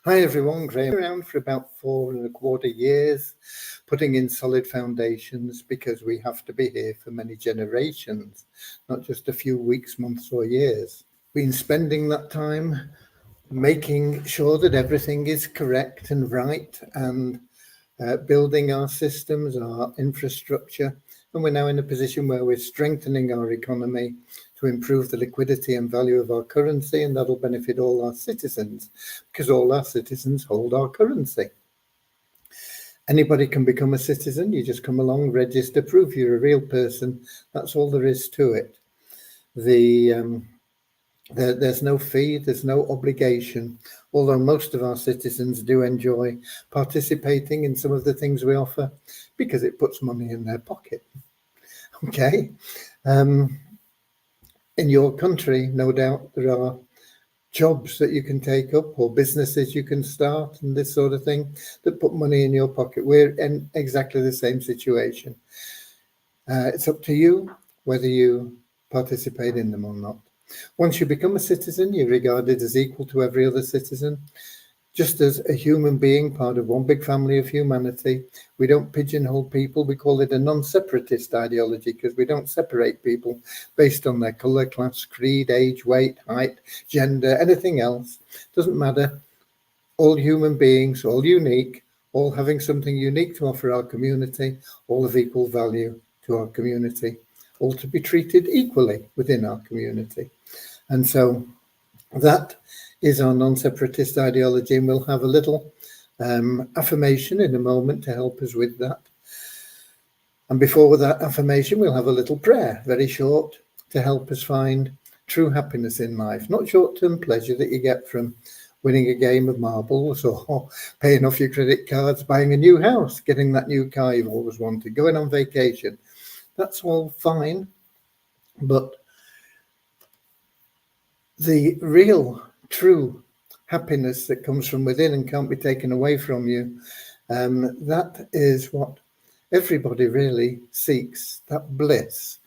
Hi everyone, Graham. Around for about 4.25 years, putting in solid foundations because we have to be here for many generations, not just a few weeks, months or years. Been spending that time making sure that everything is correct and right and building our systems, our infrastructure, and we're now in a position where we're strengthening our economy to improve the liquidity and value of our currency, and that'll benefit all our citizens because all our citizens hold our currency. Anybody can become a citizen. You just come along, register, prove you're a real person. That's all there is to it. There's no fee, there's no obligation, although most of our citizens do enjoy participating in some of the things we offer because it puts money in their pocket. Okay. In your country, no doubt there are jobs that you can take up or businesses you can start and this sort of thing that put money in your pocket. We're in exactly the same situation. It's up to you whether you participate in them or not. Once you become a citizen, you're regarded as equal to every other citizen, just as a human being, part of one big family of humanity. We don't pigeonhole people. We call it a non-separatist ideology because we don't separate people based on their colour, class, creed, age, weight, height, gender, anything else. Doesn't matter. All human beings, all unique, all having something unique to offer our community, all of equal value to our community, all to be treated equally within our community. And so that is our non-separatist ideology, and we'll have a little affirmation in a moment to help us with that. And before that affirmation, we'll have a little prayer, very short, to help us find true happiness in life, not short-term pleasure that you get from winning a game of marbles or paying off your credit cards, buying a new house, getting that new car you've always wanted, going on vacation. That's all fine, but the real, true happiness that comes from within and can't be taken away from you, that is what everybody really seeks, that bliss.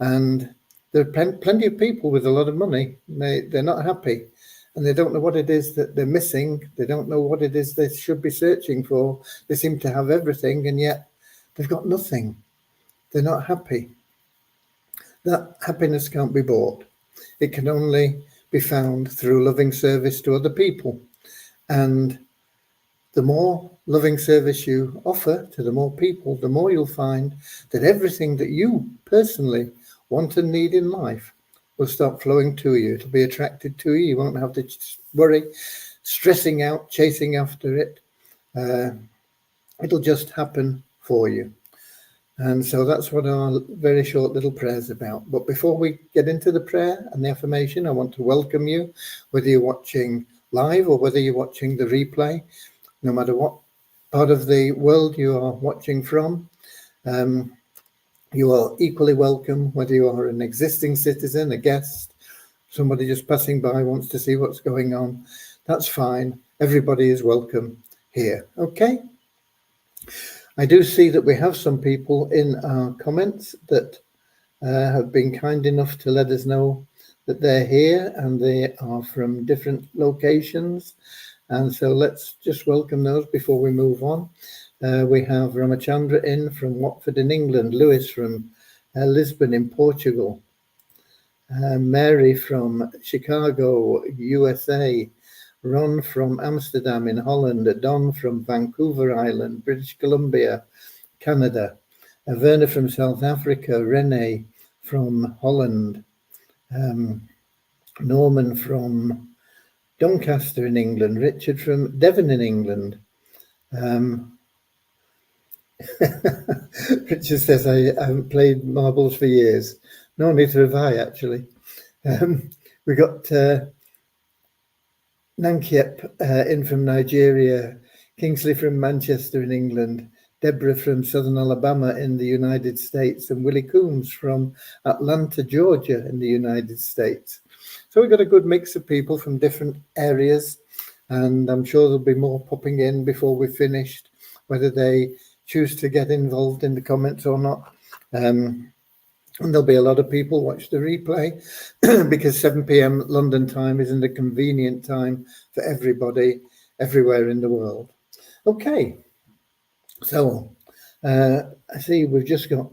And there are plenty of people with a lot of money. They're not happy, and they don't know what it is that they're missing. They don't know what it is they should be searching for. They seem to have everything, and yet they've got nothing. They're not happy. That happiness can't be bought. It can only be found through loving service to other people. And the more loving service you offer to the more people, the more you'll find that everything that you personally want and need in life will start flowing to you. It'll be attracted to you. You won't have to worry, stressing out, chasing after it. It'll just happen for you. And so that's what our very short little prayer is about. But before we get into the prayer and the affirmation, I want to welcome you, whether you're watching live or whether you're watching the replay, no matter what part of the world you are watching from. You are equally welcome, whether you are an existing citizen, a guest, somebody just passing by wants to see what's going on. That's fine. Everybody is welcome here. Okay? I do see that we have some people in our comments that have been kind enough to let us know that they're here and they are from different locations. And so let's just welcome those before we move on. We have Ramachandra in from Watford in England, Lewis from Lisbon in Portugal, Mary from Chicago, USA, Ron from Amsterdam in Holland, Don from Vancouver Island, British Columbia, Canada, Werner from South Africa, Rene from Holland, Norman from Doncaster in England, Richard from Devon in England. Richard says, I haven't played marbles for years. No, neither have I, actually. We got Nankiep in from Nigeria, Kingsley from Manchester in England, Deborah from Southern Alabama in the United States, and Willie Coombs from Atlanta, Georgia in the United States. So we've got a good mix of people from different areas, and I'm sure there'll be more popping in before we're finished, whether they choose to get involved in the comments or not. And there'll be a lot of people watch the replay because 7 p.m. London time isn't a convenient time for everybody. everywhere in the world. Okay, so I see we've just got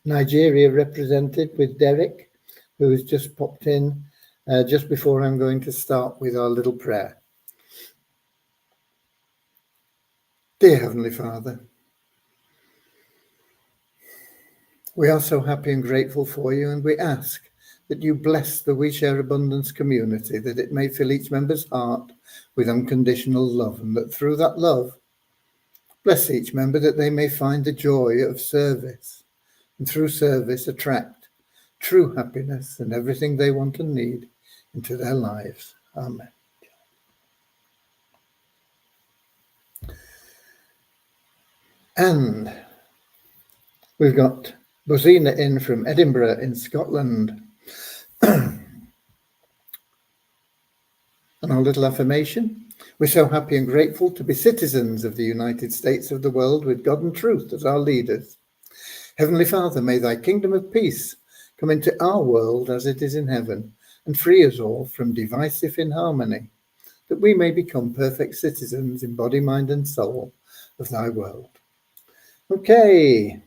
Nigeria represented with Derek, who has just popped in just before I'm going to start with our little prayer. Dear Heavenly Father, we are so happy and grateful for you, and we ask that you bless the We Share Abundance community, that it may fill each member's heart with unconditional love, and that through that love, bless each member that they may find the joy of service, and through service attract true happiness and everything they want and need into their lives. Amen. And we've got Bozina in from Edinburgh in Scotland. And our little affirmation: we're so happy and grateful to be citizens of the United States of the world with God and truth as our leaders. Heavenly Father, may thy kingdom of peace come into our world as it is in heaven, and free us all from divisive inharmony, that we may become perfect citizens in body, mind, and soul of thy world. Okay.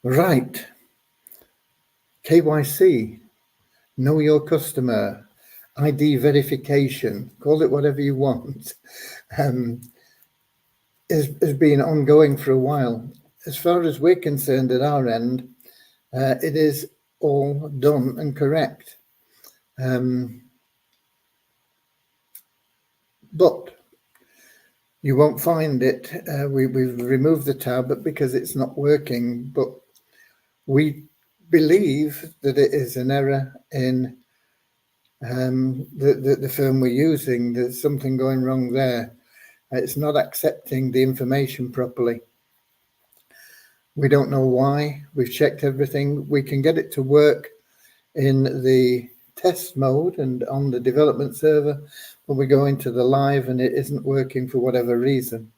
Right. KYC, know your customer, ID verification, call it whatever you want, has been ongoing for a while. As far as we're concerned at our end, it is all done and correct. But you won't find it. We've removed the tab because it's not working, but we believe that it is an error in the firm we're using. There's something going wrong there. It's not accepting the information properly. We don't know why. We've checked everything. We can get it to work in the test mode and on the development server, but we go into the live and it isn't working for whatever reason.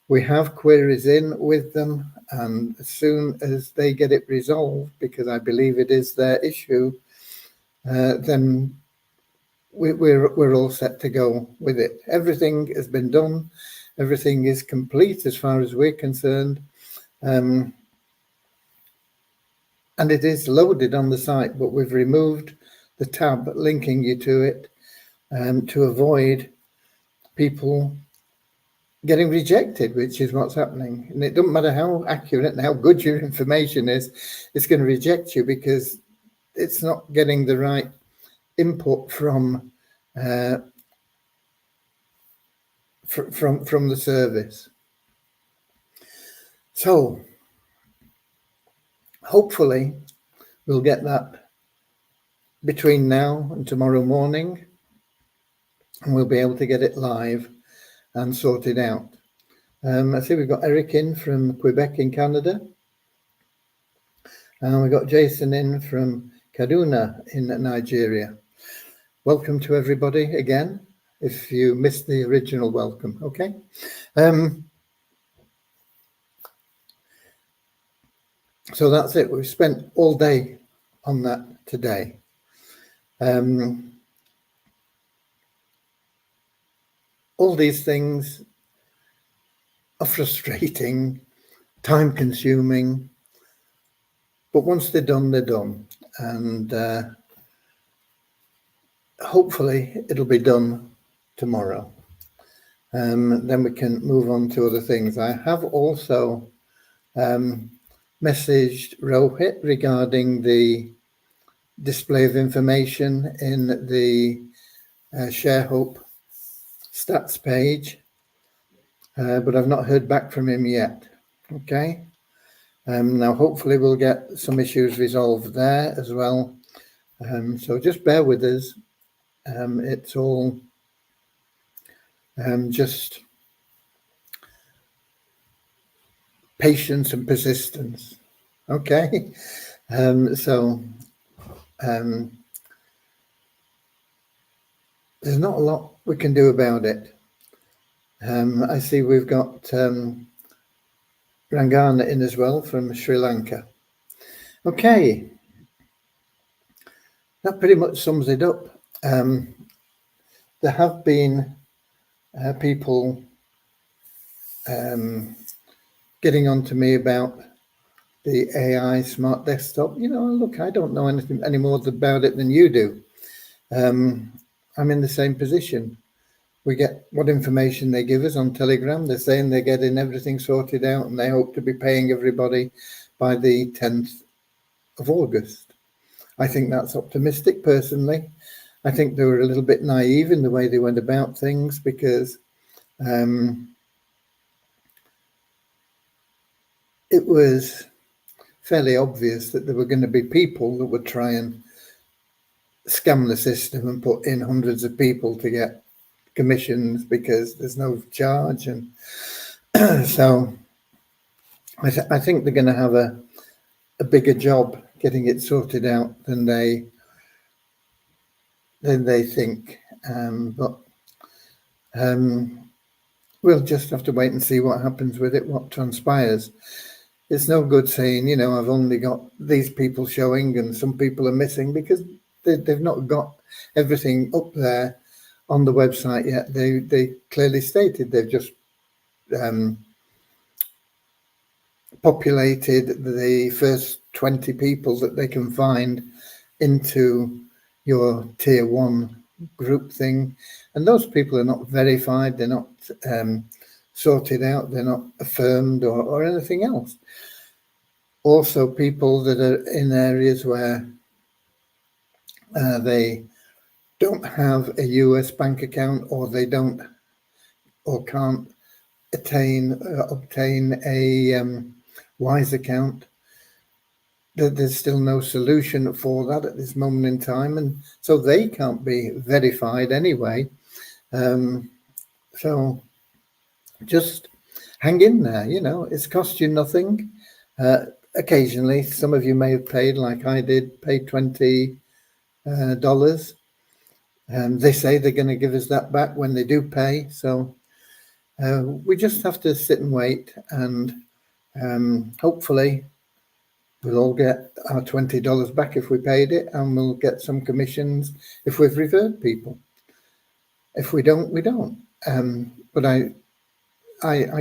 We have queries in with them, and as soon as they get it resolved, because I believe it is their issue, then we're all set to go with it. Everything has been done. Everything is complete as far as we're concerned. And it is loaded on the site, but we've removed the tab linking you to it to avoid people getting rejected, which is what's happening. And it doesn't matter how accurate and how good your information is, it's going to reject you because it's not getting the right input from the service. So hopefully we'll get that between now and tomorrow morning, and we'll be able to get it live and sorted out. I see we've got Eric in from Quebec in Canada, and we've got Jason in from Kaduna in Nigeria. Welcome to everybody again, if you missed the original welcome, okay? So that's it. We've spent all day on that today. All these things are frustrating, time-consuming, but once they're done, they're done. And hopefully it'll be done tomorrow. Then we can move on to other things. I have also messaged Rohit regarding the display of information in the ShareHope stats page, but I've not heard back from him yet. Okay. Now hopefully we'll get some issues resolved there as well. So just bear with us. It's all just patience and persistence. Okay. There's not a lot we can do about it. I see we've got Rangana in as well from Sri Lanka. Okay. That pretty much sums it up. there have been people getting on to me about the AI smart desktop. Look, I don't know anything any more about it than you do. I'm in the same position. We get what information they give us on Telegram. They're saying they're getting everything sorted out and they hope to be paying everybody by the 10th of August. I think that's optimistic, personally. I think they were a little bit naive in the way they went about things, because it was fairly obvious that there were going to be people that would try and scam the system and put in hundreds of people to get commissions because there's no charge. And so I think they're going to have a bigger job getting it sorted out than they think. But we'll just have to wait and see what happens with it, what transpires. It's no good saying, I've only got these people showing and some people are missing, because they've not got everything up there on the website yet. They clearly stated they've just populated the first 20 people that they can find into your tier 1 group thing, and those people are not verified, they're not sorted out, they're not affirmed or anything else. Also, people that are in areas where they don't have a US bank account, or they don't or can't obtain a Wise account, there's still no solution for that at this moment in time, and so they can't be verified anyway. So just hang in there. It's cost you nothing. Occasionally, some of you may have paid, like I did, paid $20. They say they're going to give us that back when they do pay. So we just have to sit and wait, and hopefully we'll all get our $20 back if we paid it, and we'll get some commissions if we've referred people. If we don't, we don't. But I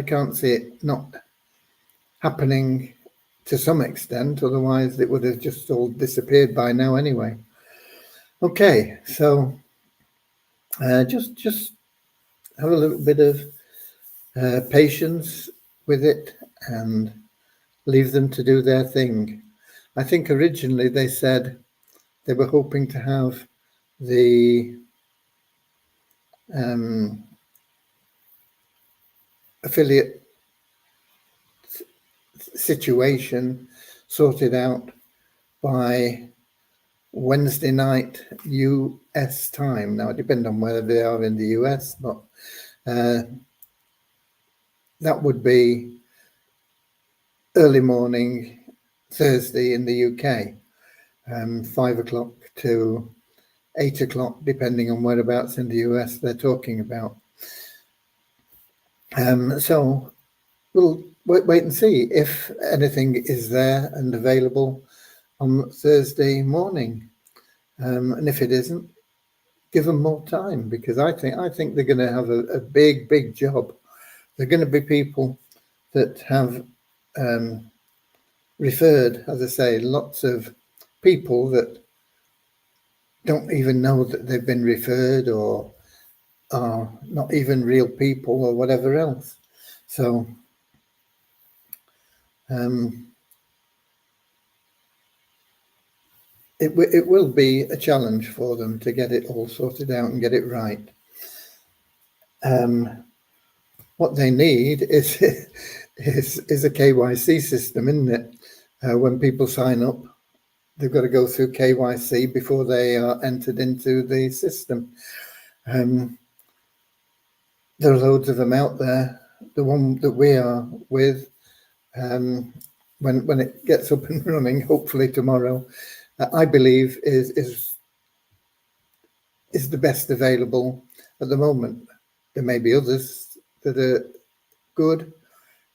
can't see it not happening to some extent, otherwise it would have just all disappeared by now anyway. Okay, so just have a little bit of patience with it and leave them to do their thing. I think originally they said they were hoping to have the affiliate situation sorted out by Wednesday night US time. Now, it depends on whether they are in the US, but that would be early morning Thursday in the UK, 5 o'clock to 8 o'clock, depending on whereabouts in the US they're talking about. So we'll wait and see if anything is there and available on Thursday morning. And if it isn't, give them more time, because I think they're going to have a big job. They're going to be people that have referred, as I say, lots of people that don't even know that they've been referred, or are not even real people, or whatever else. So it will be a challenge for them to get it all sorted out and get it right. What they need is a KYC system, isn't it? When people sign up, they've got to go through KYC before they are entered into the system. There are loads of them out there. The one that we are with, when it gets up and running, hopefully tomorrow, I believe is the best available at the moment. There may be others that are good.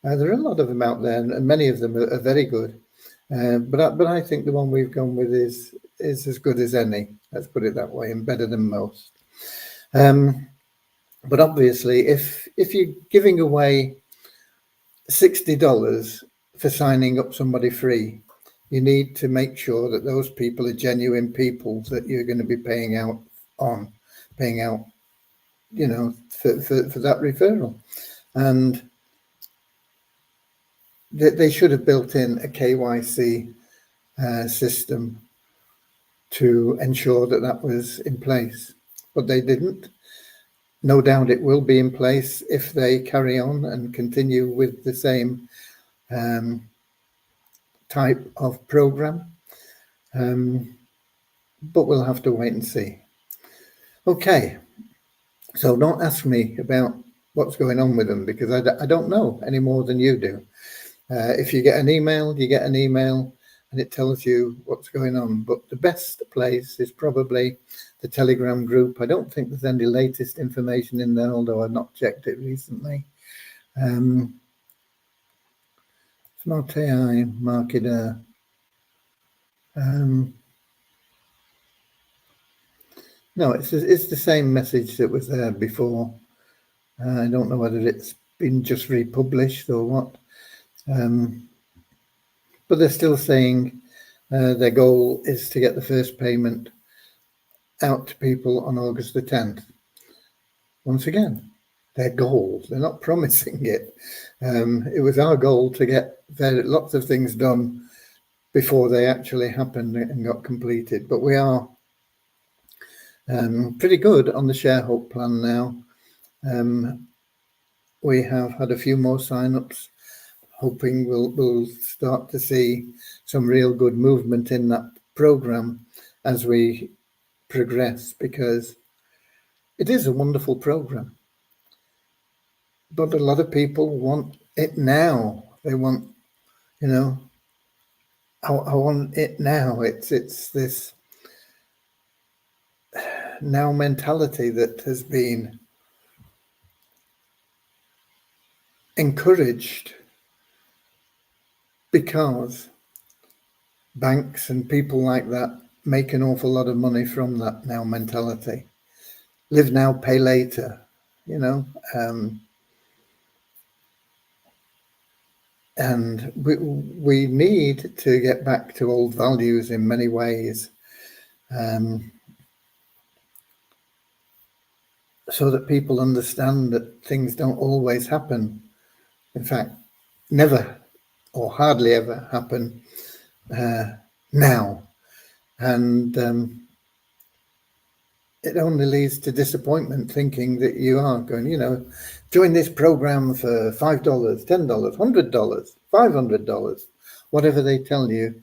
There are a lot of them out there, and many of them are very good. But I think the one we've gone with is as good as any. Let's put it that way, and better than most. But obviously, if you're giving away $60 for signing up somebody free, you need to make sure that those people are genuine people that you're going to be paying out, for that referral. And they should have built in a KYC system to ensure that was in place, but they didn't. No doubt it will be in place if they carry on and continue with the same type of program, but we'll have to wait and see. Okay, so don't ask me about what's going on with them, because I don't know any more than you do. If you get an email, you get an email and it tells you what's going on. But the best place is probably the Telegram group. I don't think there's any latest information in there, although I've not checked it recently. Smart AI marketer. No, it's the same message that was there before. I don't know whether it's been just republished or what. But they're still saying their goal is to get the first payment out to people on August the 10th. Once again, their goal, they're not promising it. It was our goal to get lots of things done before they actually happened and got completed. But we are pretty good on the Share Hope plan now. We have had a few more sign-ups, hoping we'll start to see some real good movement in that program as we progress, because it is a wonderful program. But a lot of people want it now. They want, I want it now. It's this now mentality that has been encouraged because banks and people like that make an awful lot of money from that now mentality. Live now, pay later, and we need to get back to old values in many ways, so that people understand that things don't always happen. In fact, never or hardly ever happen now. And it only leads to disappointment, thinking that you are going, join this program for $5, $10, $100, $500, whatever they tell you.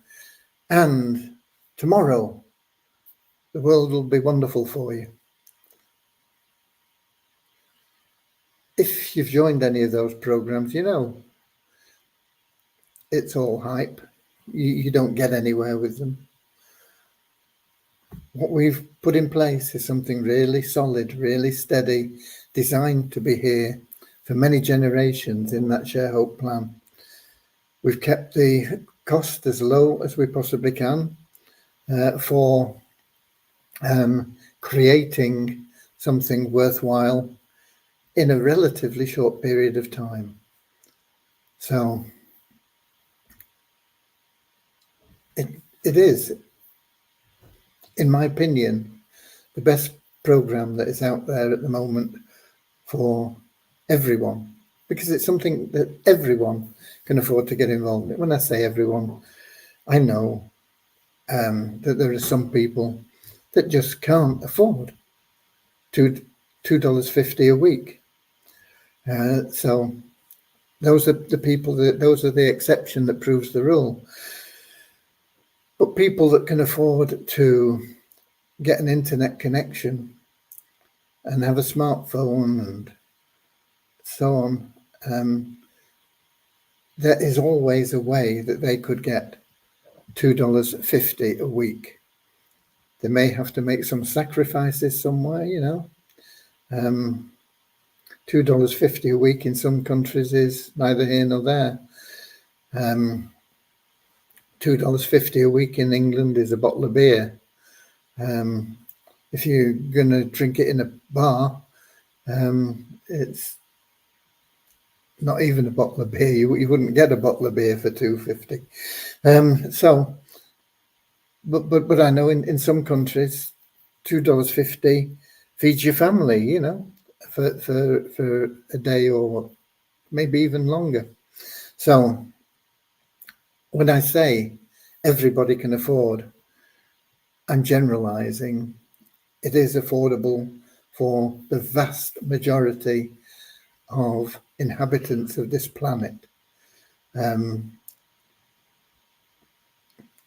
And tomorrow, the world will be wonderful for you. If you've joined any of those programs, it's all hype. You don't get anywhere with them. What we've put in place is something really solid, really steady, designed to be here for many generations in that Share Hope plan. We've kept the cost as low as we possibly can for creating something worthwhile in a relatively short period of time. So it is, in my opinion, the best program that is out there at the moment for everyone, because it's something that everyone can afford to get involved in. When I say everyone, I know that there are some people that just can't afford $2.50 a week. So those are the people those are the exception that proves the rule. But people that can afford to get an internet connection and have a smartphone and so on, there is always a way that they could get $2.50 a week. They may have to make some sacrifices somewhere, $2.50 a week in some countries is neither here nor there. $2.50 a week in England is a bottle of beer. if you're going to drink it in a bar, it's not even a bottle of beer. You wouldn't get a bottle of beer for $2.50. But I know in some countries, $2.50 feeds your family, for a day or maybe even longer. So when I say everybody can afford, I'm generalizing. It is affordable for the vast majority of inhabitants of this planet. They're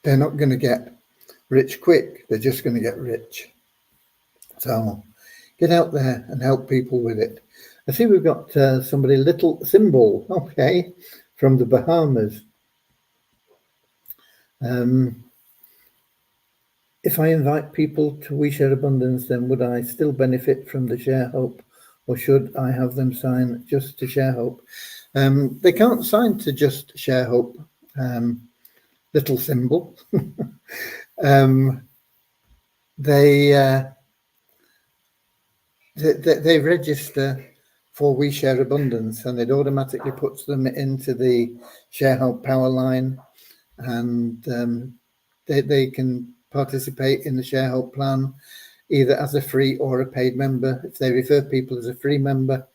not going to get rich quick. They're just going to get rich. So get out there and help people with it. I see we've got somebody, Little Symbol, okay, from the Bahamas. If I invite people to We Share Abundance, then would I still benefit from the Share Hope, or should I have them sign just to Share Hope? They can't sign to just Share Hope, Little Symbol. They register for We Share Abundance, and it automatically puts them into the Share Hope Power Line, and they can participate in the Share Hope plan either as a free or a paid member. If they refer people as a free member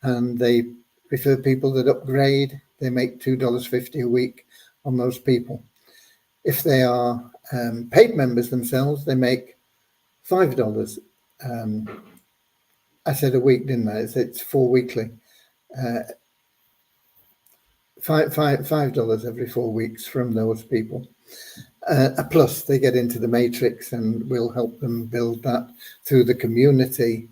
and they refer people that upgrade, they make $2.50 a week on those people. If they are paid members themselves, they make $5. I said a week, didn't I? It's 4 weekly. $5 every 4 weeks from those people. Plus, they get into the matrix, and we'll help them build that through the community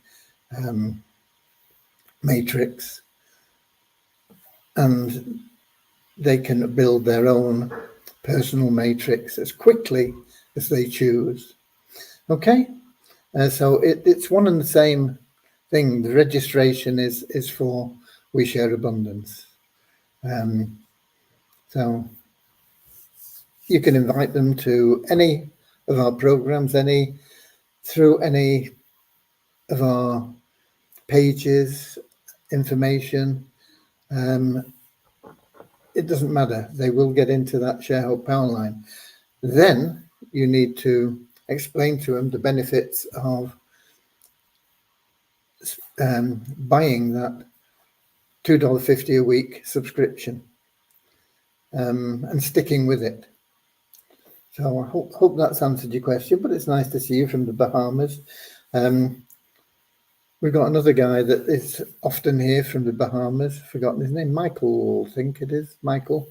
matrix. And they can build their own personal matrix as quickly as they choose. Okay? So it's one and the same thing. The registration is for We Share Abundance. So you can invite them to any of our programs, through any of our pages, information. It doesn't matter. They will get into that Share Hope Power Line. Then you need to explain to them the benefits of buying that $2.50 a week subscription and sticking with it. So I hope that's answered your question, but it's nice to see you from the Bahamas. We've got another guy that is often here from the Bahamas. Forgotten his name. Michael, I think it is. Michael.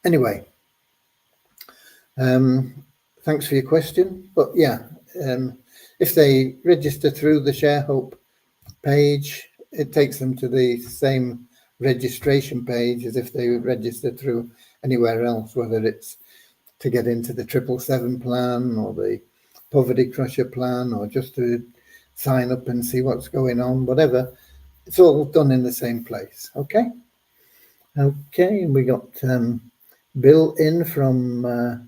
Anyway, thanks for your question. But yeah, if they register through the Share Hope page, it takes them to the same registration page as if they register through anywhere else, whether it's to get into the 777 plan or the Poverty Crusher plan, or just to sign up and see what's going on, whatever. It's all done in the same place. Okay, and we got Bill in from a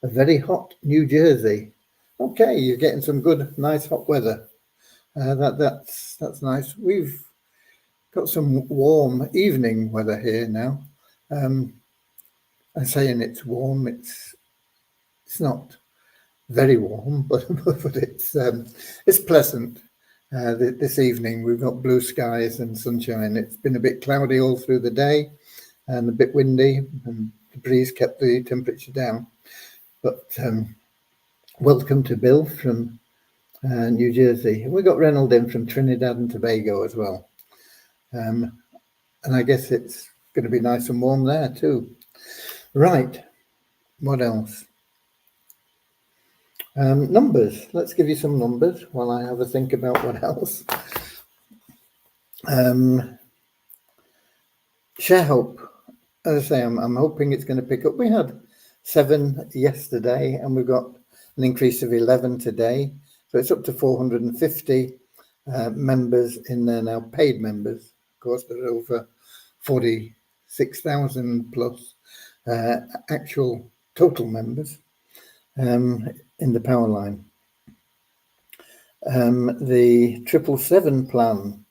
very hot New Jersey. Okay, you're getting some good, nice hot weather. That's nice. We've got some warm evening weather here now. I'm saying it's warm. It's not very warm, but it's pleasant. This evening we've got blue skies and sunshine. It's been a bit cloudy all through the day and a bit windy, and the breeze kept the temperature down. But welcome to Bill from New Jersey. We got Reynold in from Trinidad and Tobago as well. And I guess it's going to be nice and warm there too. Right, what else? Numbers. Let's give you some numbers while I have a think about what else. Share Hope. As I say, I'm hoping it's going to pick up. We had 7 yesterday, and we've got an increase of 11 today. So it's up to 450 members in there now, paid members. Of course, there are over 46,000 plus actual total members in the power line. The 777 plan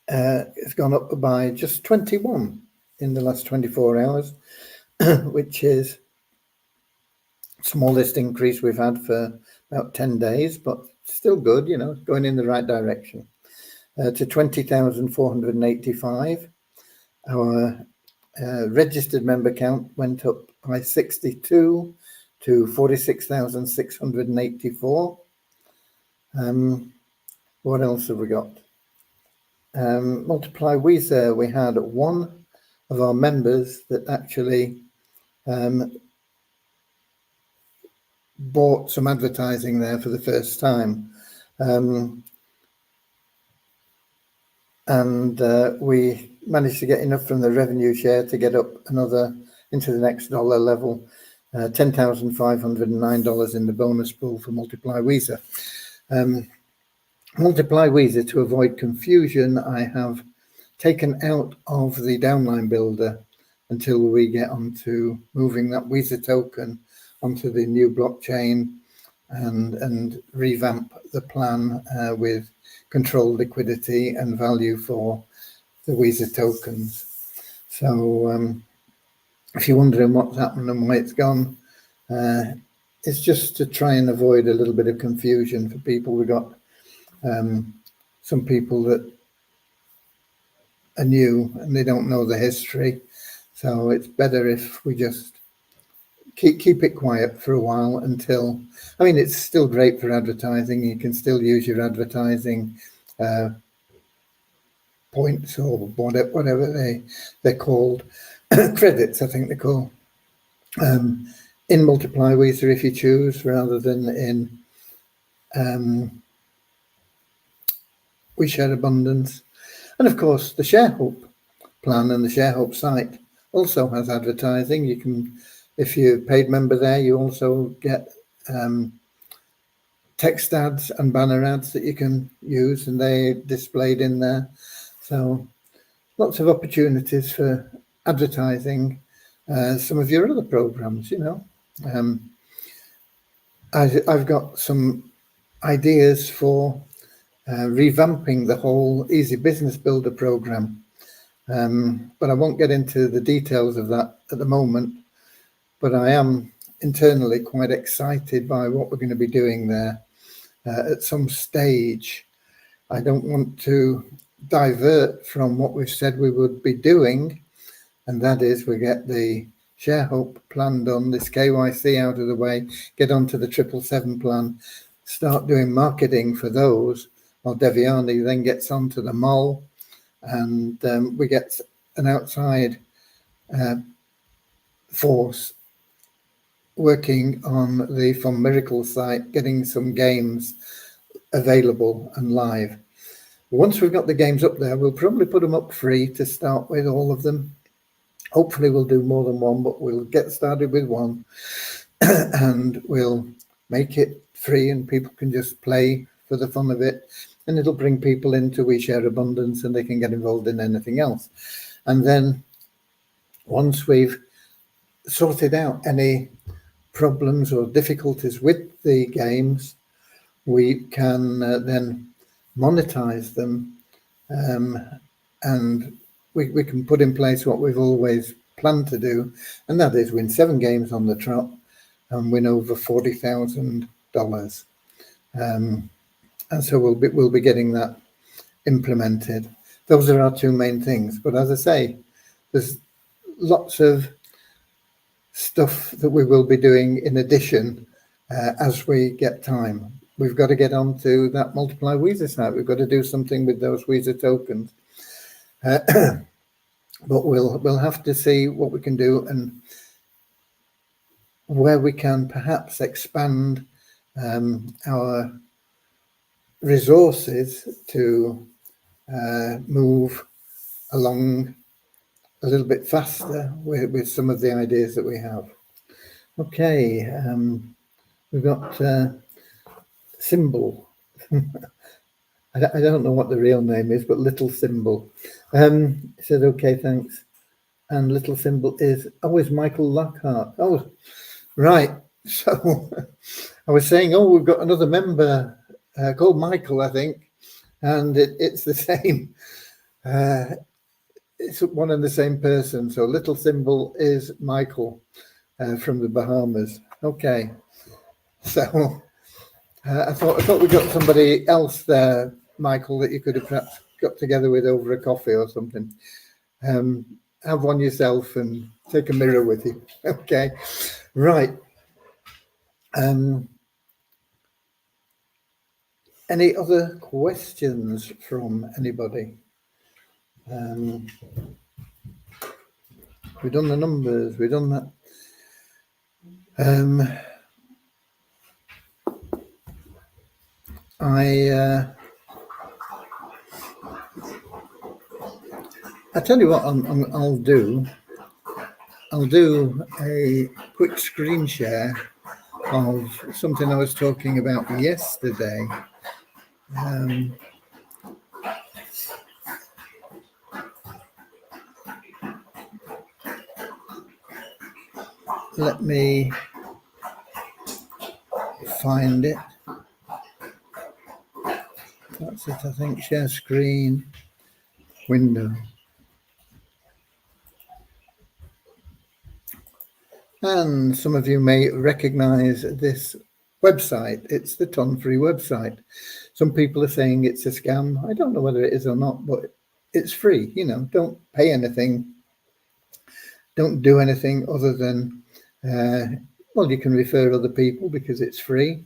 has gone up by just 21 in the last 24 hours, which is smallest increase we've had for about 10 days, but still good, going in the right direction. To 20,485. Our registered member count went up by 62 to 46,684. What else have we got? Multiply Weezer, we had one of our members that actually bought some advertising there for the first time. And we managed to get enough from the revenue share to get up another into the next dollar level, $10,509 in the bonus pool for Multiply Weezer. Multiply Weezer, to avoid confusion, I have taken out of the downline builder until we get onto moving that Weezer token onto the new blockchain and revamp the plan with controlled liquidity and value for the Weezer tokens. So if you're wondering what's happened and why it's gone, it's just to try and avoid a little bit of confusion for people. We got some people that are new and they don't know the history, so it's better if we just keep it quiet for a while until, it's still great for advertising. You can still use your advertising points or whatever they're called, credits I think they're called, in Multiply Weezer if you choose, rather than in We Share Abundance. And of course the ShareHope plan and the ShareHope site also has advertising. You can, if you're a paid member there, you also get text ads and banner ads that you can use, and they're displayed in there. So lots of opportunities for advertising some of your other programs, I've got some ideas for revamping the whole Easy Business Builder program. But I won't get into the details of that at the moment. But I am internally quite excited by what we're going to be doing there at some stage. I don't want to divert from what we've said we would be doing, and that is we get the ShareHope plan done, this KYC out of the way, get onto the 777 plan, start doing marketing for those, while Devyani then gets onto the mall, and we get an outside force working on the From Miracle site, getting some games available and live. Once we've got the games up there, we'll probably put them up free to start with, all of them. Hopefully we'll do more than one, but we'll get started with one and we'll make it free and people can just play for the fun of it, and it'll bring people into We Share Abundance and they can get involved in anything else. And then once we've sorted out any problems or difficulties with the games, we can then monetize them, and we can put in place what we've always planned to do, and that is win 7 games on the trot and win over $40,000. And so we'll be getting that implemented. Those are our 2 main things. But as I say, there's lots of stuff that we will be doing in addition as we get time. We've got to get onto that Multiply Weezer site. We've got to do something with those Weezer tokens. But we'll have to see what we can do and where we can perhaps expand our resources to move along a little bit faster with some of the ideas that we have. Okay, we've got Symbol. I don't know what the real name is, but Little Symbol. He said, okay, thanks. And Little Symbol is Michael Lockhart. Oh, right. So I was saying, oh, we've got another member called Michael, I think, and it's the same. It's one and the same person. So little symbol is Michael from the Bahamas. Okay, so I thought we got somebody else there, Michael, that you could have perhaps got together with over a coffee or something. Have one yourself and take a mirror with you. Okay, right. Any other questions from anybody? We've done the numbers, we've done that. I tell you what I'll do. I'll do a quick screen share of something I was talking about yesterday. Let me find it. That's it, I think. Share screen, window. And some of you may recognize this website. It's the Ton Free website. Some people are saying it's a scam. I don't know whether it is or not, but it's free. You know, don't pay anything. Don't do anything other than, well, you can refer other people because it's free.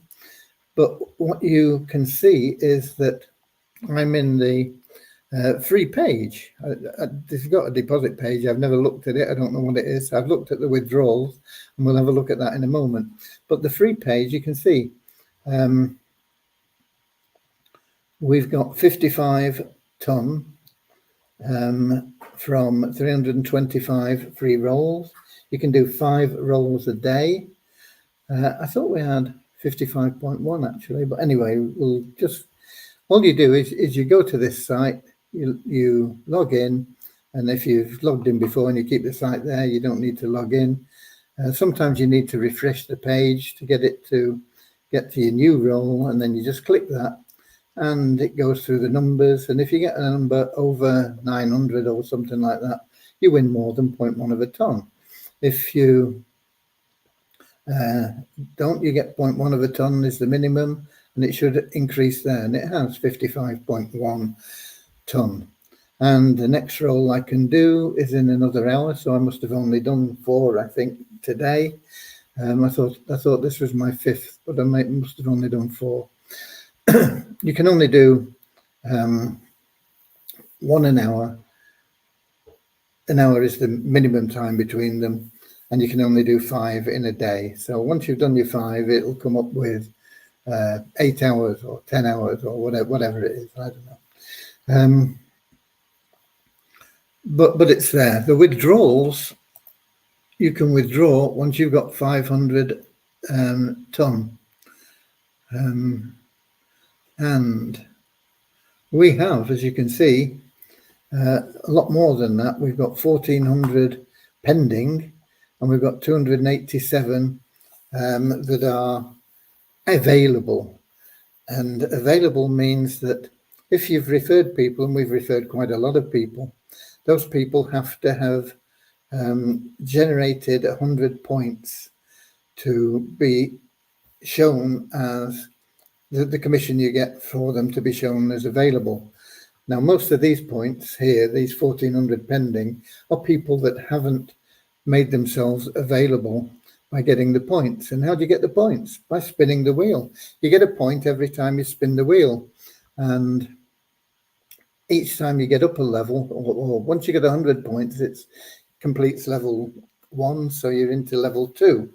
But what you can see is that I'm in the free page. It's got a deposit page. I've never looked at it. I don't know what it is. I've looked at the withdrawals, and we'll have a look at that in a moment. But the free page, you can see we've got 55 ton from 325 free rolls. You can do 5 rolls a day. I thought we had 55.1 actually, but anyway, we'll just, all you do is you go to this site, you log in, and if you've logged in before and you keep the site there, you don't need to log in. Sometimes you need to refresh the page to get to your new roll, and then you just click that and it goes through the numbers. And if you get a number over 900 or something like that, you win more than 0.1 of a ton. If you don't, you get 0.1 of a ton is the minimum, and it should increase there, and it has 55.1 ton. And the next roll I can do is in another hour, so I must have only done 4, I think, today. I thought this was my 5th, but I must have only done 4. You can only do 1 an hour. An hour is the minimum time between them, and you can only do 5 in a day. So once you've done your 5, it'll come up with 8 hours or 10 hours or whatever it is. I don't know. But it's there. The withdrawals, you can withdraw once you've got 500 ton. And we have, as you can see, a lot more than that. We've got 1,400 pending, and we've got 287 that are available. And available means that if you've referred people, and we've referred quite a lot of people, those people have to have generated 100 points to be shown as the commission you get for them to be shown as available. Now, most of these points here, these 1,400 pending, are people that haven't made themselves available by getting the points. And how do you get the points? By spinning the wheel. You get a point every time you spin the wheel. And each time you get up a level, or once you get 100 points, it completes level 1, so you're into level 2.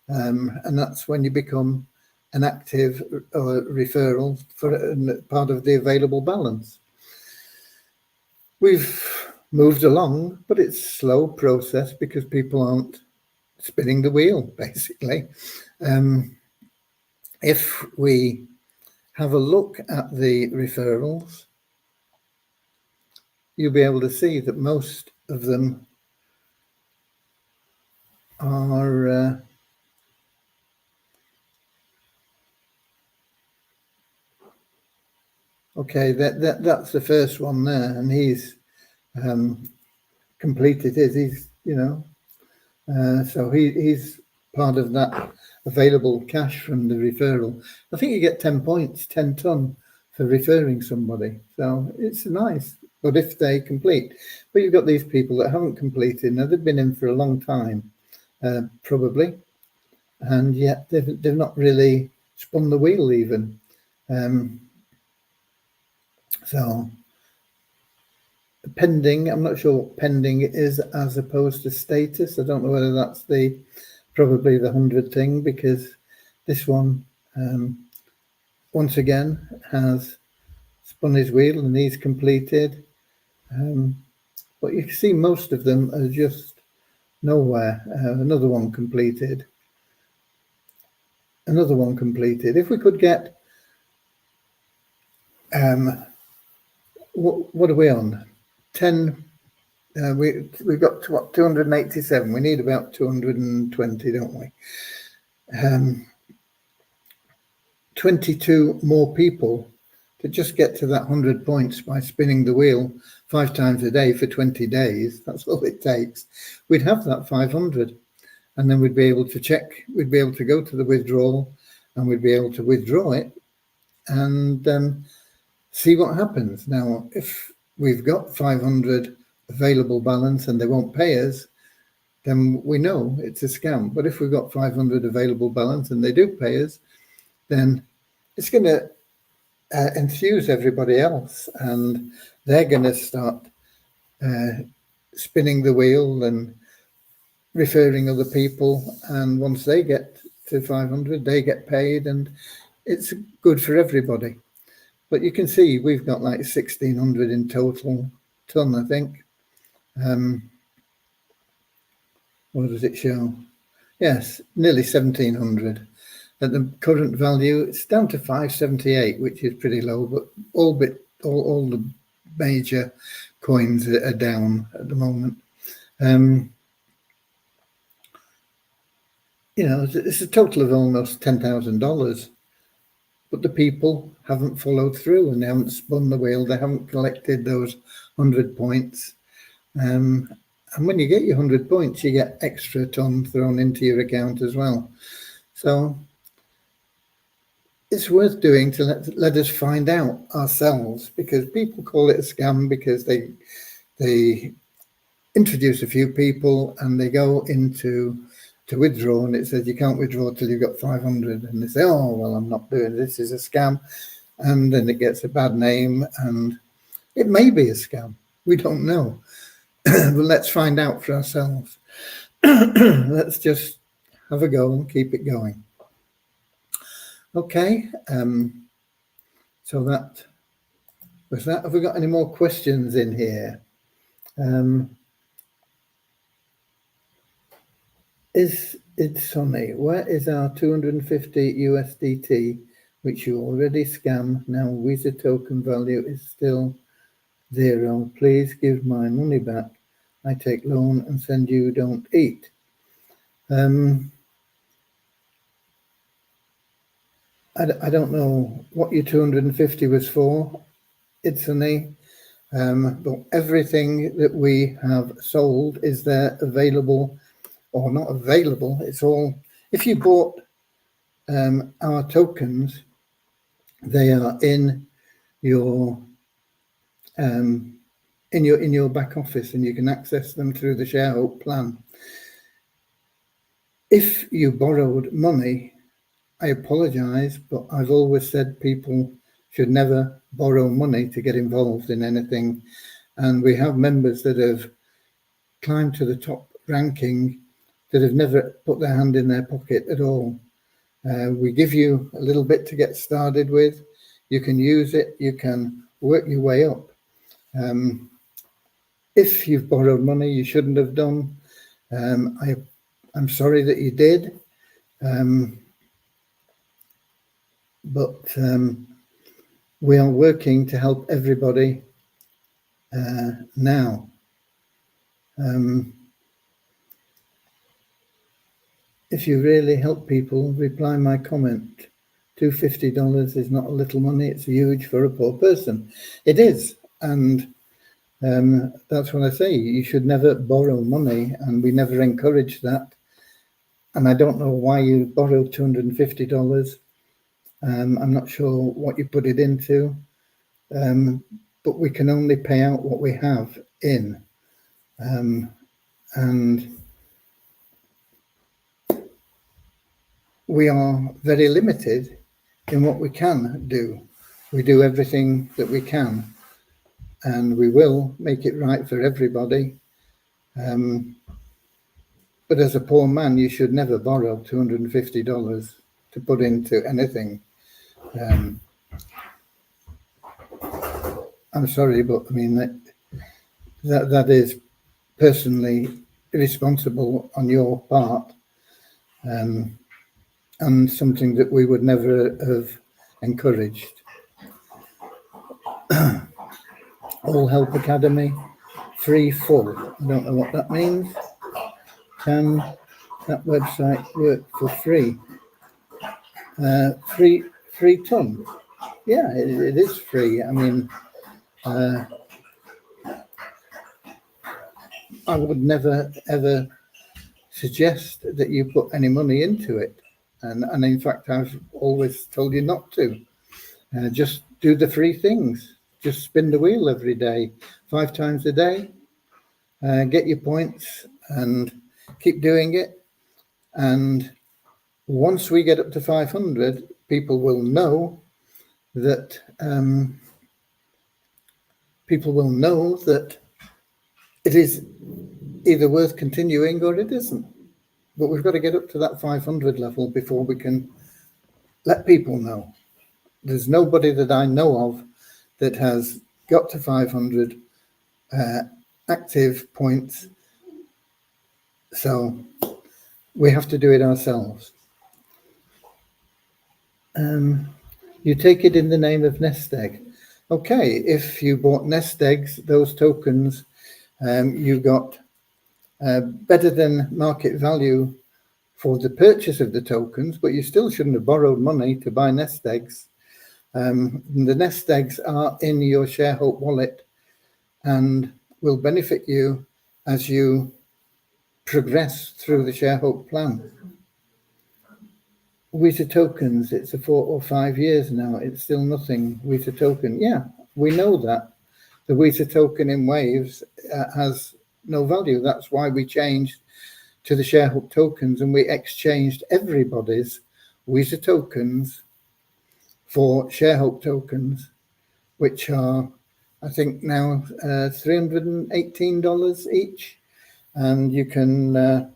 And that's when you become an active referral for part of the available balance. We've moved along, but it's a slow process because people aren't spinning the wheel, basically. If we have a look at the referrals, you'll be able to see that most of them are Okay, that's the first one there, and he's completed his. He's so he's part of that available cash from the referral. I think you get 10 points, 10 ton for referring somebody. So it's nice. But if they complete, but you've got these people that haven't completed. Now they've been in for a long time, probably, and yet they've not really spun the wheel even. So pending, I'm not sure what pending is as opposed to status. I don't know whether that's probably the 100 thing, because this one once again has spun his wheel and he's completed. But you can see most of them are just nowhere. Another one completed. Another one completed. If we could get what are we on? 10. We've got to, what, 287. We need about 220, don't we? 22 more people to just get to that 100 points by spinning the wheel 5 times a day for 20 days. That's all it takes. We'd have that 500, and then we'd be able to check. We'd be able to go to the withdrawal, and we'd be able to withdraw it and see what happens. Now, if we've got 500 available balance and they won't pay us, then we know it's a scam. But if we've got 500 available balance and they do pay us, then it's going to enthuse everybody else, and they're going to start spinning the wheel and referring other people. And once they get to 500, they get paid, and it's good for everybody. But you can see we've got like 1,600 in total ton, I think. What does it show? Yes, nearly 1,700. At the current value, it's down to 578, which is pretty low, but all the major coins are down at the moment. It's a total of almost $10,000, but the people haven't followed through and they haven't spun the wheel. They haven't collected those 100 points. And when you get your 100 points, you get extra ton thrown into your account as well. So it's worth doing to let us find out ourselves, because people call it a scam because they introduce a few people and they go into to withdraw, and it says you can't withdraw till you've got 500, and they say, oh well, I'm not doing this, is a scam, and then it gets a bad name, and it may be a scam, we don't know. But let's find out for ourselves. Let's just have a go and keep it going. Okay, so that was that. Have we got any more questions in here? Is it Sonny? Where is our 250 USDT, which you already scammed? Now Visa token value is still 0. Please give my money back. I take loan and send you, don't eat. I don't know what your 250 was for. It's Sonny. But everything that we have sold is there available or not available. It's all, if you bought our tokens, they are in your back office, and you can access them through the ShareHope plan. If you borrowed money, I apologize, but I've always said people should never borrow money to get involved in anything. And we have members that have climbed to the top ranking that have never put their hand in their pocket at all. We give you a little bit to get started with. You can use it. You can work your way up. If you've borrowed money you shouldn't have done, I'm sorry that you did. But we are working to help everybody now. If you really help people, reply my comment $250 is not a little money. It's huge for a poor person. It is. And that's what I say. You should never borrow money, and we never encourage that. And I don't know why you borrow $250. I'm not sure what you put it into, but we can only pay out what we have in. And we are very limited in what we can do. We do everything that we can, and we will make it right for everybody. But as a poor man, you should never borrow $250 to put into anything. I'm sorry, but I mean, that is personally irresponsible on your part, and something that we would never have encouraged. All Help Academy, free full. I don't know what that means. Can that website work for free? Free ton. Yeah, it is free. I mean, I would never ever suggest that you put any money into it, and in fact, I've always told you not to. Just do the free things. Just spin the wheel every day, 5 times a day. Get your points and keep doing it. And once we get up to 500, people will know that it is either worth continuing or it isn't. But we've got to get up to that 500 level before we can let people know. There's nobody that I know of that has got to 500 active points. So we have to do it ourselves. You take it in the name of Nest Egg. Okay, if you bought Nest Eggs, those tokens, you got better than market value for the purchase of the tokens, but you still shouldn't have borrowed money to buy Nest Eggs. The Nest Eggs are in your ShareHope wallet and will benefit you as you progress through the ShareHope plan. Weta tokens, it's a 4 or 5 years now. It's still nothing. Weta token, yeah, we know that. The Weta token in Waves has no value. That's why we changed to the ShareHope tokens, and we exchanged everybody's Weta tokens for ShareHope tokens, which are, I think now, $318 each, and you can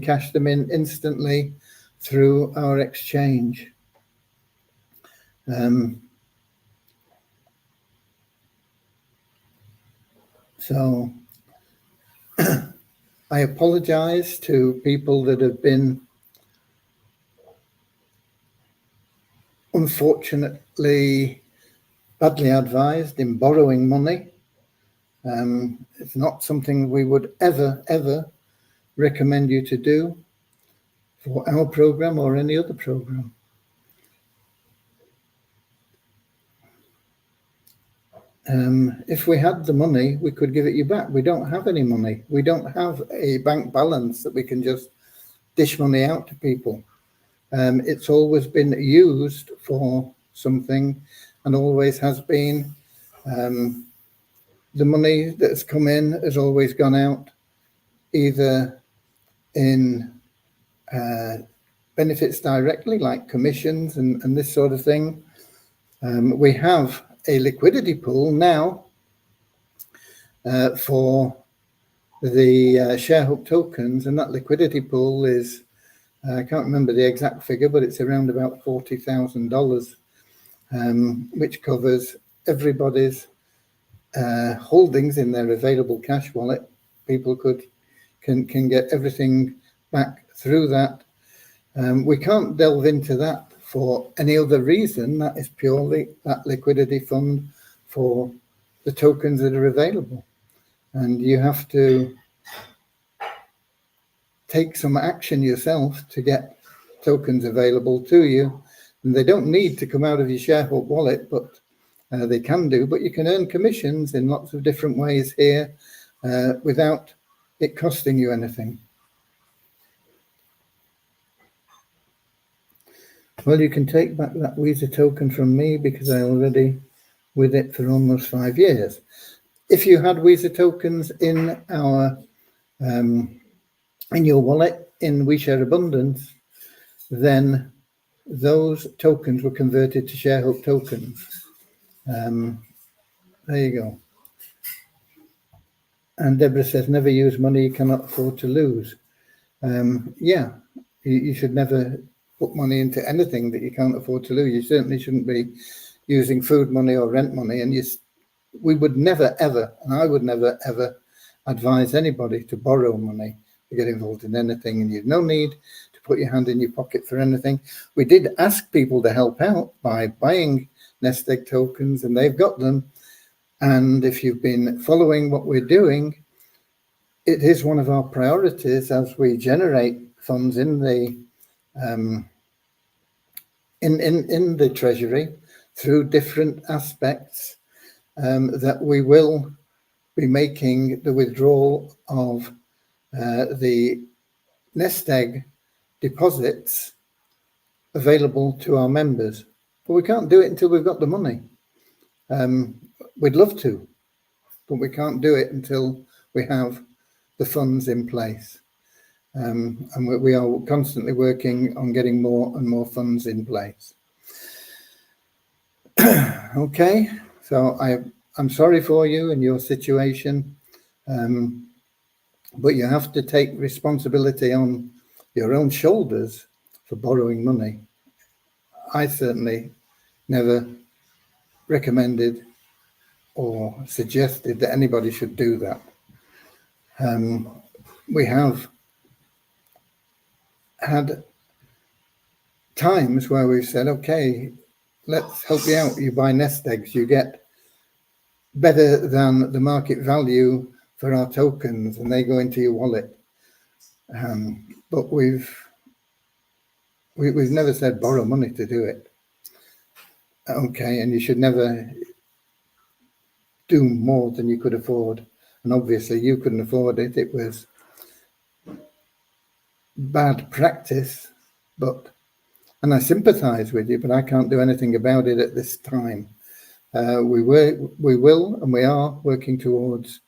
cash them in instantly through our exchange. So I apologize to people that have been unfortunately badly advised in borrowing money. It's not something we would ever recommend you to do for our program or any other program. If we had the money, we could give it you back. We don't have any money. We don't have a bank balance that we can just dish money out to people. It's always been used for something and always has been. The money that's come in has always gone out either in benefits directly, like commissions and this sort of thing. We have a liquidity pool now for the ShareHope tokens, and that liquidity pool is, I can't remember the exact figure, but it's around about $40,000, which covers everybody's holdings in their available cash wallet. People can get everything back through that. We can't delve into that for any other reason. That is purely that liquidity fund for the tokens that are available. And you have to take some action yourself to get tokens available to you And they don't need to come out of your ShareHook wallet, but they can do. But you can earn commissions in lots of different ways here without it costing you anything. Well, you can take back that Weezer token from me because I already with it for almost 5 years. If you had Weezer tokens in our in your wallet in WeShare Abundance, then those tokens were converted to ShareHook tokens. There you go. And Deborah says, never use money you cannot afford to lose. Yeah, you should never put money into anything that you can't afford to lose. You certainly shouldn't be using food money or rent money. And we would never, ever, and I would never, ever advise anybody to borrow money to get involved in anything. And you've no need to put your hand in your pocket for anything. We did ask people to help out by buying Nest Egg tokens, and they've got them. And if you've been following what we're doing, it is one of our priorities as we generate funds in the in the Treasury through different aspects that we will be making the withdrawal of the Nest Egg deposits available to our members. But we can't do it until we've got the money. We'd love to, but we can't do it until we have the funds in place. And we are constantly working on getting more and more funds in place. Okay, so I'm sorry for you and your situation, but you have to take responsibility on your own shoulders for borrowing money. I certainly never recommended or suggested that anybody should do that. We have had times where we've said, okay, let's help you out. You buy Nest Eggs, you get better than the market value for our tokens, and they go into your wallet. But we've never said borrow money to do it. Okay, and you should never do more than you could afford. And obviously you couldn't afford it. It was bad practice, and I sympathize with you, but I can't do anything about it at this time. We will, and we are working towards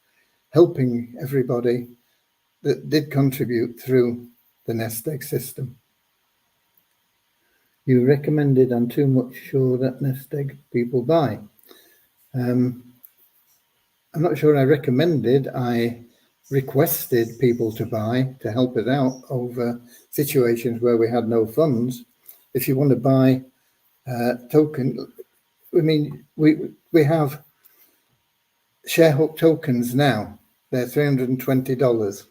helping everybody that did contribute through the Nest Egg system. You recommended I'm too much sure that Nest Egg people buy. I'm not sure I recommended, I requested people to buy to help us out over situations where we had no funds. If you want to buy token, I mean, we have ShareHook tokens now. They're $320.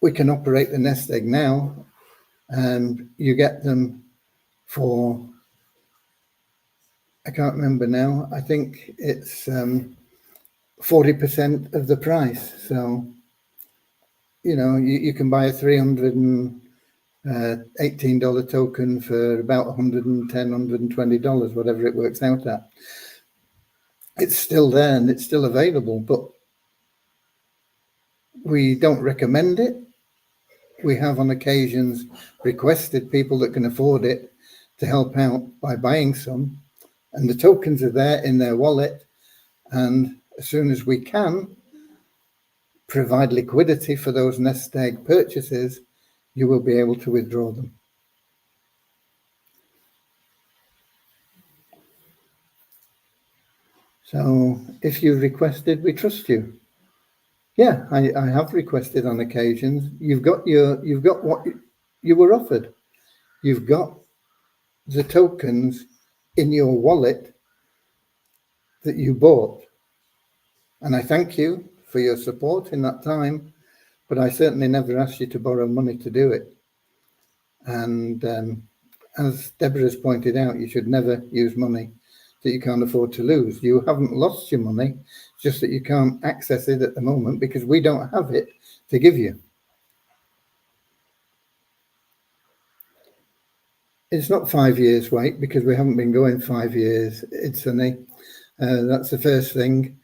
We can operate the Nest Egg now, and you get them for, I can't remember now, I think it's 40% of the price. So, you know, you can buy a $318 token for about $110, $120, whatever it works out at. It's still there and it's still available, but we don't recommend it. We have on occasions requested people that can afford it to help out by buying some, and the tokens are there in their wallet, and as soon as we can provide liquidity for those Nest Egg purchases, you will be able to withdraw them. So if you requested, we trust you. Yeah, I have requested on occasions. You've got what you were offered. You've got the tokens in your wallet that you bought. And I thank you for your support in that time, but I certainly never asked you to borrow money to do it. And as Deborah has pointed out, you should never use money that you can't afford to lose. You haven't lost your money, just that you can't access it at the moment because we don't have it to give you. It's not 5 years wait, because we haven't been going 5 years. It's only that's the first thing.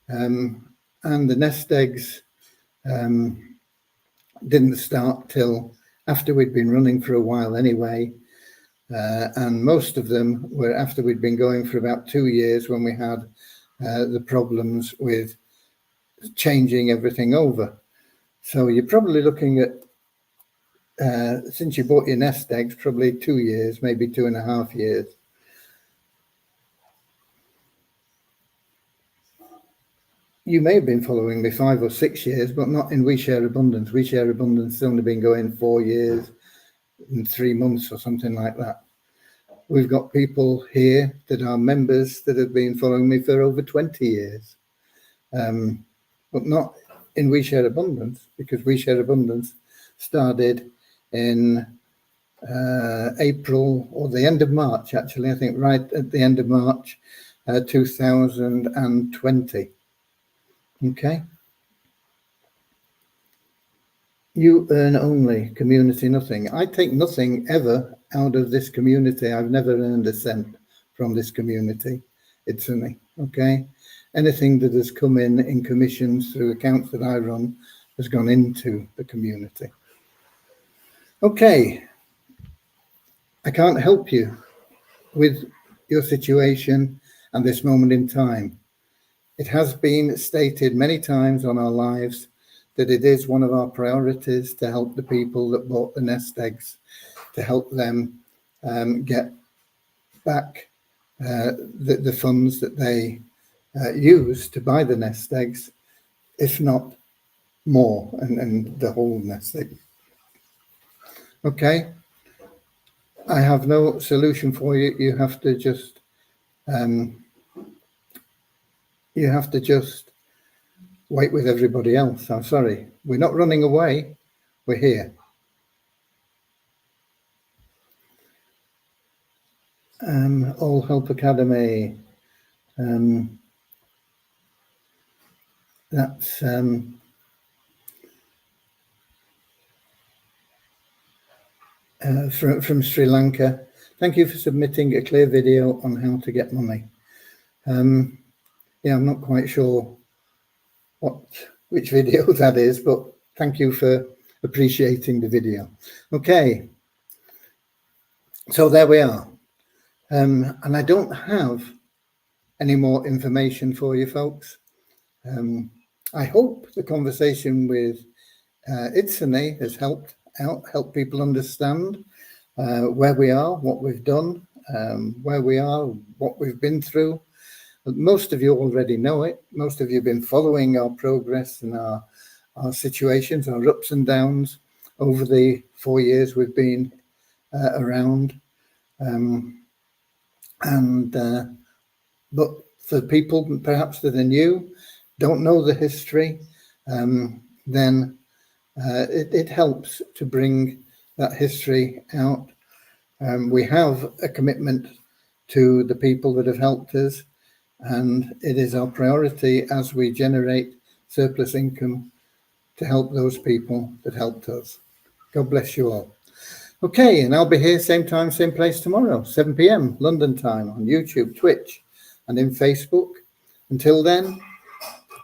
And the nest eggs didn't start till after we'd been running for a while anyway. And most of them were after we'd been going for about 2 years, when we had the problems with changing everything over. So you're probably looking at, since you bought your nest eggs, probably 2 years, maybe 2.5 years. You may have been following me 5 or 6 years, but not in We Share Abundance. We Share Abundance has only been going 4 years and 3 months or something like that. We've got people here that are members that have been following me for over 20 years, but not in We Share Abundance, because We Share Abundance started in April, or the end of March, actually, I think right at the end of March 2020. Okay. You earn only, community nothing. I take nothing ever out of this community. I've never earned a cent from this community. It's only, okay. Anything that has come in commissions through accounts that I run has gone into the community. Okay. I can't help you with your situation and this moment in time. It has been stated many times on our lives that it is one of our priorities to help the people that bought the nest eggs, to help them get back the funds that they used to buy the nest eggs, if not more, and the whole nest egg. Okay. I have no solution for you. You have to just wait with everybody else. I'm sorry. We're not running away. We're here. All Help Academy. That's from Sri Lanka. Thank you for submitting a clear video on how to get money. Yeah, I'm not quite sure which video that is, but thank you for appreciating the video. Okay, so there we are. And I don't have any more information for you folks. I hope the conversation with Itzane has helped people understand where we are, what we've done, where we are, what we've been through. Most of you already know it. Most of you have been following our progress and our situations, our ups and downs over the 4 years we've been around. But for people perhaps that are new, don't know the history, then it helps to bring that history out. We have a commitment to the people that have helped us, and it is our priority as we generate surplus income to help those people that helped us. God bless you all. Okay, and I'll be here same time, same place tomorrow, 7 p.m. London time, on YouTube, Twitch, and in Facebook. Until then,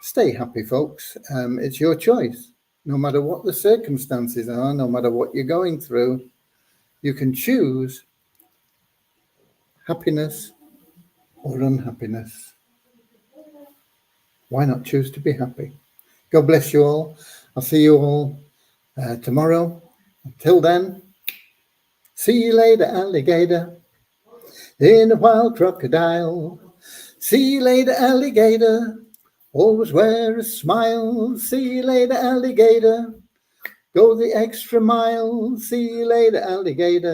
stay happy, folks. It's your choice. No matter what the circumstances are, no matter what you're going through, you can choose happiness or unhappiness. Why not choose to be happy? God bless you all. I'll see you all tomorrow. Until then, see you later, alligator, in a wild crocodile. See you later, alligator, always wear a smile. See you later, alligator, go the extra mile. See you later, alligator.